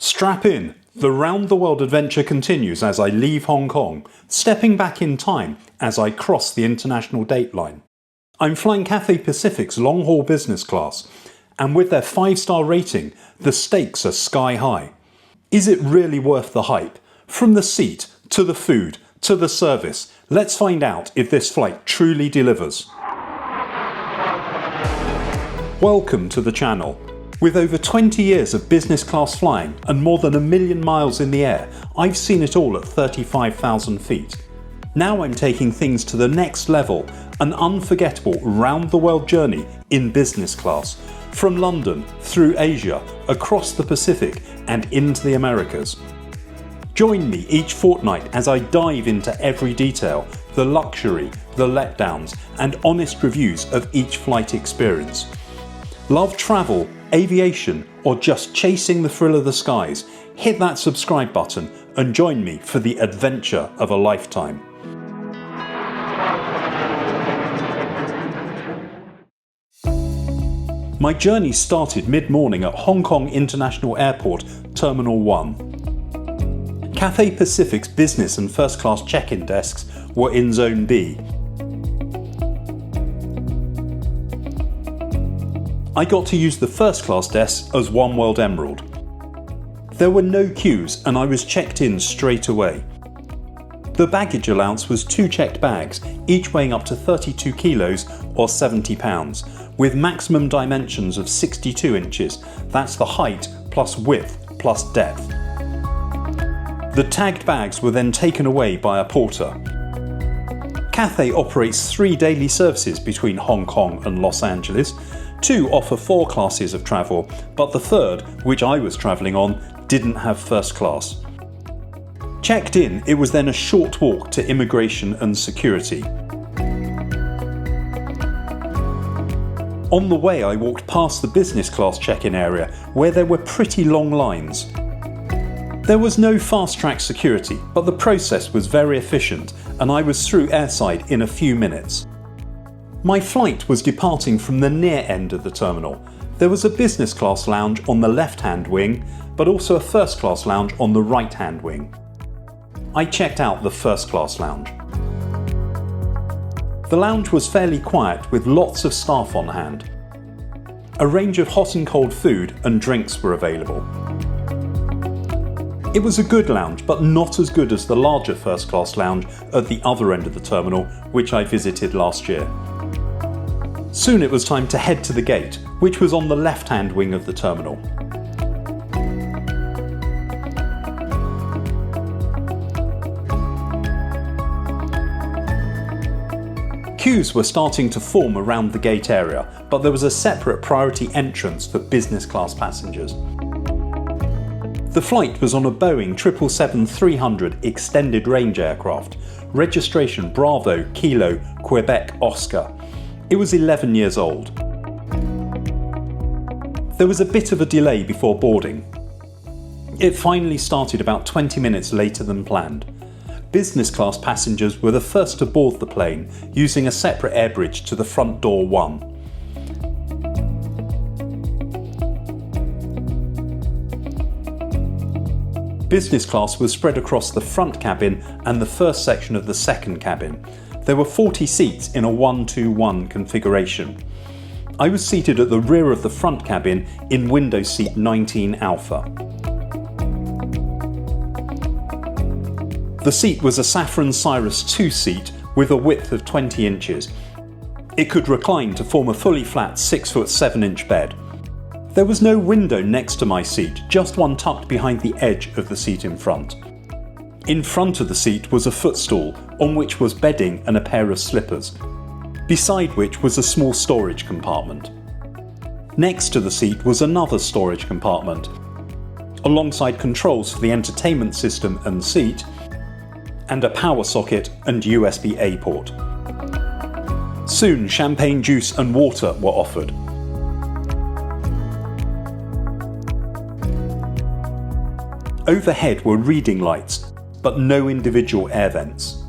Strap in, the round-the-world adventure continues as I leave Hong Kong, stepping back in time as I cross the international dateline. I'm flying Cathay Pacific's long-haul business class, and with their 5-star rating, the stakes are sky high. Is it really worth the hype? From the seat, to the food, to the service, let's find out if this flight truly delivers. Welcome to the channel. With over 20 years of business class flying and more than 1 million miles in the air, I've seen it all at 35,000 feet. Now I'm taking things to the next level, an unforgettable round-the-world journey in business class, from London, through Asia, across the Pacific and into the Americas. Join me each fortnight as I dive into every detail, the luxury, the letdowns and honest reviews of each flight experience. Love travel, aviation, or just chasing the thrill of the skies? Hit that subscribe button and join me for the adventure of a lifetime. My journey started mid-morning at Hong Kong International Airport, Terminal 1. Cathay Pacific's business and first class check-in desks were in Zone B. I got to use the first class desk as One World Emerald. There were no queues and I was checked in straight away. The baggage allowance was 2 checked bags, each weighing up to 32 kilos or 70 pounds, with maximum dimensions of 62 inches. That's the height plus width plus depth. The tagged bags were then taken away by a porter. Cathay operates 3 daily services between Hong Kong and Los Angeles. 2 offer 4 classes of travel, but the third, which I was travelling on, didn't have first class. Checked in, it was then a short walk to immigration and security. On the way, I walked past the business class check-in area, where there were pretty long lines. There was no fast-track security, but the process was very efficient, and I was through airside in a few minutes. My flight was departing from the near end of the terminal. There was a business class lounge on the left-hand wing, but also a first class lounge on the right-hand wing. I checked out the first class lounge. The lounge was fairly quiet with lots of staff on hand. A range of hot and cold food and drinks were available. It was a good lounge, but not as good as the larger first class lounge at the other end of the terminal, which I visited last year. Soon it was time to head to the gate, which was on the left-hand wing of the terminal. Queues were starting to form around the gate area, but there was a separate priority entrance for business class passengers. The flight was on a Boeing 777-300 extended range aircraft, registration Bravo Kilo Quebec Oscar. It was 11 years old. There was a bit of a delay before boarding. It finally started about 20 minutes later than planned. Business class passengers were the first to board the plane using a separate air bridge to the front door 1. Business class was spread across the front cabin and the first section of the second cabin. There were 40 seats in a 1-2-1 configuration. I was seated at the rear of the front cabin in window seat 19 Alpha. The seat was a Safran Cirrus 2 seat with a width of 20 inches. It could recline to form a fully flat 6-foot 7-inch bed. There was no window next to my seat, just one tucked behind the edge of the seat in front. In front of the seat was a footstool on which was bedding and a pair of slippers, beside which was a small storage compartment. Next to the seat was another storage compartment, alongside controls for the entertainment system and seat, and a power socket and USB-A port. Soon champagne juice and water were offered. Overhead were reading lights, but no individual air vents.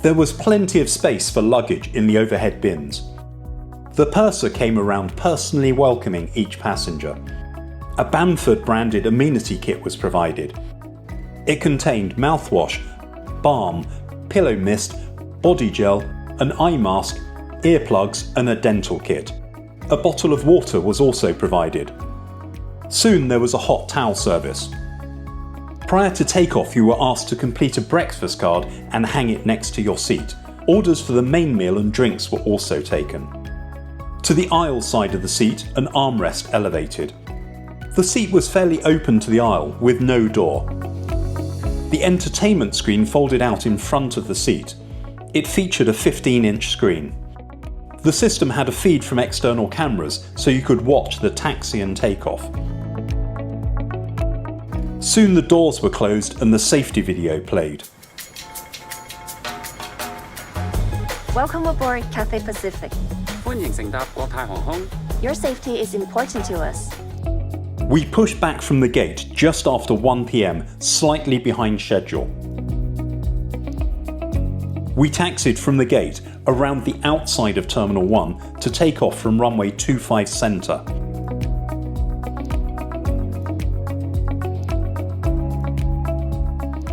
There was plenty of space for luggage in the overhead bins. The purser came around personally welcoming each passenger. A Bamford-branded Amenity kit was provided. It contained mouthwash, balm, pillow mist, body gel, an eye mask, earplugs and a dental kit. A bottle of water was also provided. Soon there was a hot towel service. Prior to takeoff, you were asked to complete a breakfast card and hang it next to your seat. Orders for the main meal and drinks were also taken. To the aisle side of the seat, an armrest elevated. The seat was fairly open to the aisle with no door. The entertainment screen folded out in front of the seat. It featured a 15-inch screen. The system had a feed from external cameras so you could watch the taxi and takeoff. Soon the doors were closed and the safety video played. Welcome aboard Cathay Pacific. 歡迎乘搭國泰航空。 Your safety is important to us. We pushed back from the gate just after 1 p.m, slightly behind schedule. We taxied from the gate around the outside of Terminal 1 to take off from runway 25 Centre.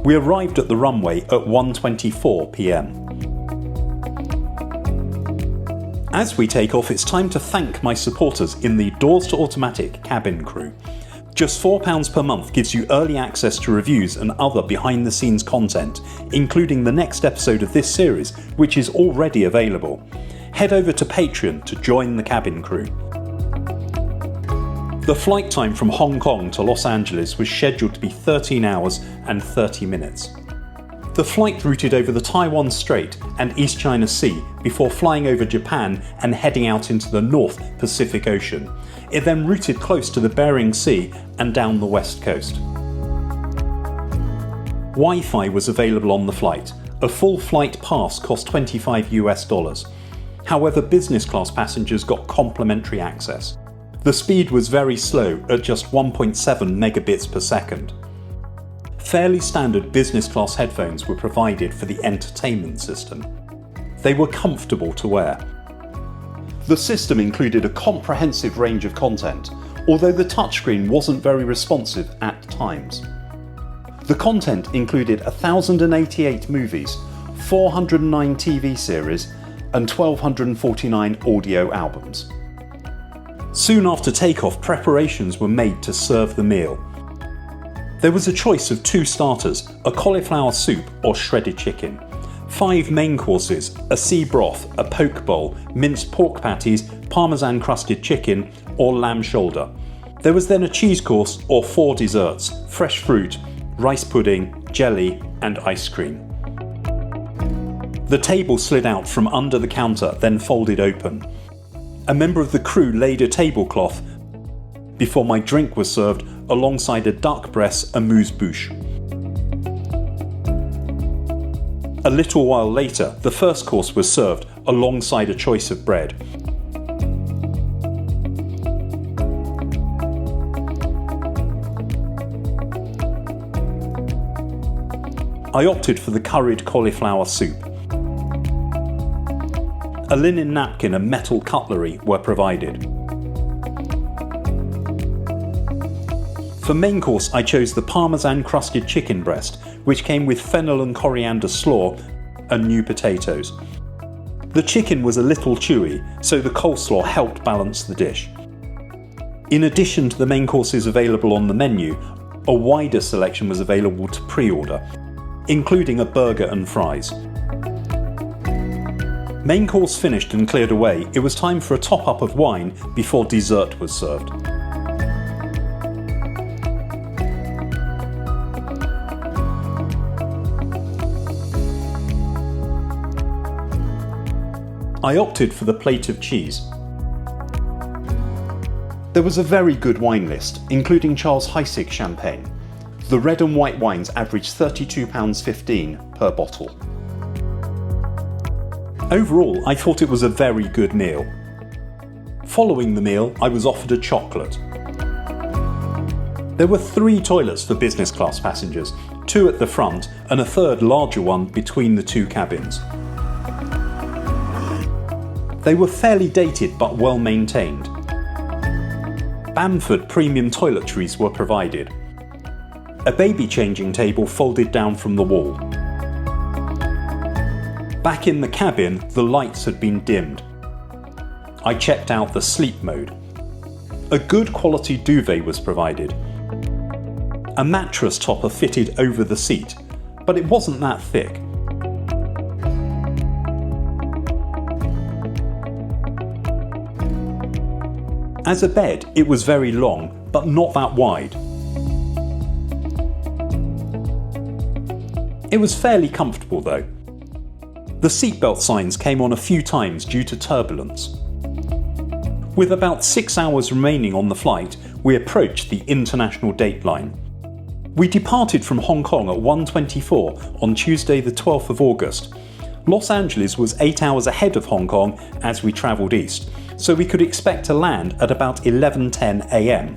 We arrived at the runway at 1:24 p.m. As we take off, it's time to thank my supporters in the Doors to Automatic cabin crew. Just £4 per month gives you early access to reviews and other behind-the-scenes content, including the next episode of this series, which is already available. Head over to Patreon to join the cabin crew. The flight time from Hong Kong to Los Angeles was scheduled to be 13 hours and 30 minutes. The flight routed over the Taiwan Strait and East China Sea before flying over Japan and heading out into the North Pacific Ocean. It then routed close to the Bering Sea and down the west coast. Wi-Fi was available on the flight. A full flight pass cost $25. However, business class passengers got complimentary access. The speed was very slow at just 1.7 megabits per second. Fairly standard business class headphones were provided for the entertainment system. They were comfortable to wear. The system included a comprehensive range of content, although the touchscreen wasn't very responsive at times. The content included 1,088 movies, 409 TV series, and 1,249 audio albums. Soon after takeoff, preparations were made to serve the meal. There was a choice of 2 starters, a cauliflower soup or shredded chicken, 5 main courses, a sea broth, a poke bowl, minced pork patties, parmesan crusted chicken or lamb shoulder. There was then a cheese course or 4 desserts, fresh fruit, rice pudding, jelly and ice cream. The table slid out from under the counter, then folded open. A member of the crew laid a tablecloth before my drink was served alongside a duck breast amuse-bouche. A little while later, the first course was served alongside a choice of bread. I opted for the curried cauliflower soup. A linen napkin and metal cutlery were provided. For main course, I chose the parmesan crusted chicken breast, which came with fennel and coriander slaw and new potatoes. The chicken was a little chewy, so the coleslaw helped balance the dish. In addition to the main courses available on the menu, a wider selection was available to pre-order, including a burger and fries. Main course finished and cleared away, it was time for a top-up of wine before dessert was served. I opted for the plate of cheese. There was a very good wine list, including Charles Heissig champagne. The red and white wines averaged £32.15 per bottle. Overall, I thought it was a very good meal. Following the meal, I was offered a chocolate. There were 3 toilets for business class passengers, 2 at the front and a third larger one between the 2 cabins. They were fairly dated but well maintained. Bamford premium toiletries were provided. A baby changing table folded down from the wall. Back in the cabin, the lights had been dimmed. I checked out the sleep mode. A good quality duvet was provided. A mattress topper fitted over the seat, but it wasn't that thick. As a bed, it was very long, but not that wide. It was fairly comfortable though. The seatbelt signs came on a few times due to turbulence. With about 6 hours remaining on the flight, we approached the international date line. We departed from Hong Kong at 1:24 on Tuesday the 12th of August. Los Angeles was 8 hours ahead of Hong Kong as we travelled east, so we could expect to land at about 11:10 AM.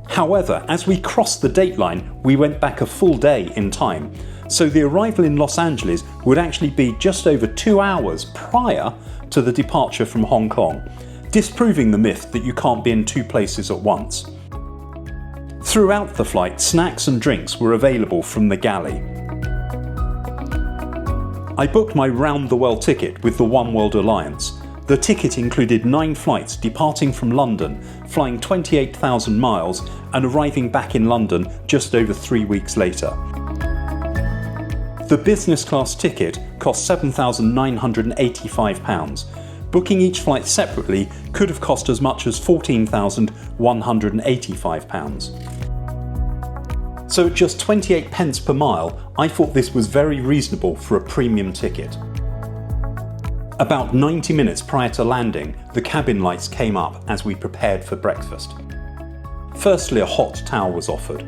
However, as we crossed the date line, we went back a full day in time, so the arrival in Los Angeles would actually be just over 2 hours prior to the departure from Hong Kong, disproving the myth that you can't be in two places at once. Throughout the flight, snacks and drinks were available from the galley. I booked my round-the-world ticket with the One World Alliance. The ticket included 9 flights departing from London, flying 28,000 miles and arriving back in London just over 3 weeks later. The business class ticket cost £7,985. Booking each flight separately could have cost as much as £14,185. So at just 28 pence per mile, I thought this was very reasonable for a premium ticket. About 90 minutes prior to landing, the cabin lights came up as we prepared for breakfast. Firstly, a hot towel was offered.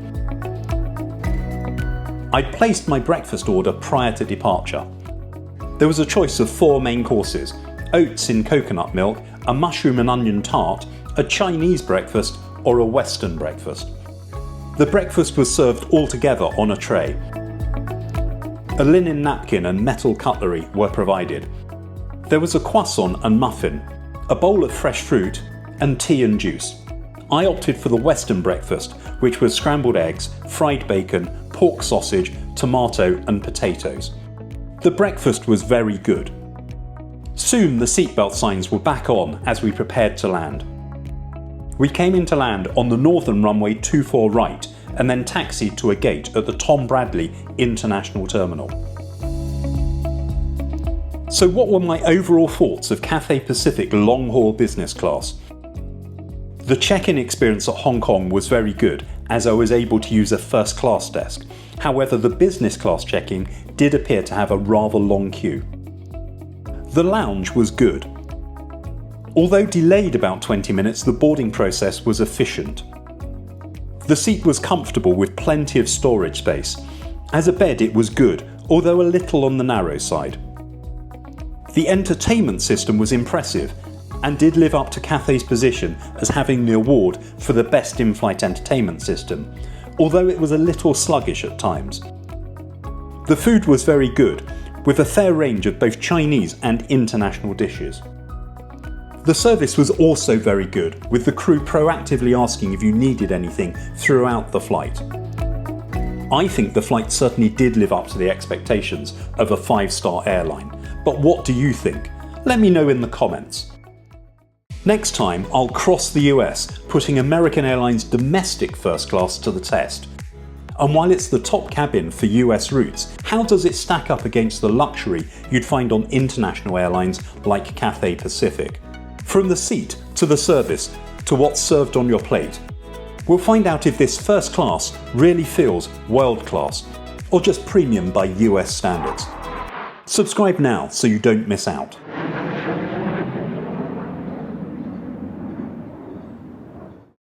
I'd placed my breakfast order prior to departure. There was a choice of 4 main courses: oats in coconut milk, a mushroom and onion tart, a Chinese breakfast, or a Western breakfast. The breakfast was served all together on a tray. A linen napkin and metal cutlery were provided. There was a croissant and muffin, a bowl of fresh fruit, and tea and juice. I opted for the Western breakfast, which was scrambled eggs, fried bacon, pork sausage, tomato and potatoes. The breakfast was very good. Soon the seatbelt signs were back on as we prepared to land. We came into land on the northern runway 24 right and then taxied to a gate at the Tom Bradley International Terminal. So what were my overall thoughts of Cathay Pacific long-haul business class? The check-in experience at Hong Kong was very good, as I was able to use a first-class desk. However, the business class check-in did appear to have a rather long queue. The lounge was good. Although delayed about 20 minutes, the boarding process was efficient. The seat was comfortable with plenty of storage space. As a bed, it was good, although a little on the narrow side. The entertainment system was impressive and did live up to Cathay's position as having the award for the best in-flight entertainment system, although it was a little sluggish at times. The food was very good, with a fair range of both Chinese and international dishes. The service was also very good, with the crew proactively asking if you needed anything throughout the flight. I think the flight certainly did live up to the expectations of a 5-star airline, but what do you think? Let me know in the comments. Next time I'll cross the US, putting American Airlines domestic first class to the test. And while it's the top cabin for US routes, how does it stack up against the luxury you'd find on international airlines like Cathay Pacific? From the seat, to the service, to what's served on your plate. We'll find out if this first class really feels world class, or just premium by US standards. Subscribe now so you don't miss out.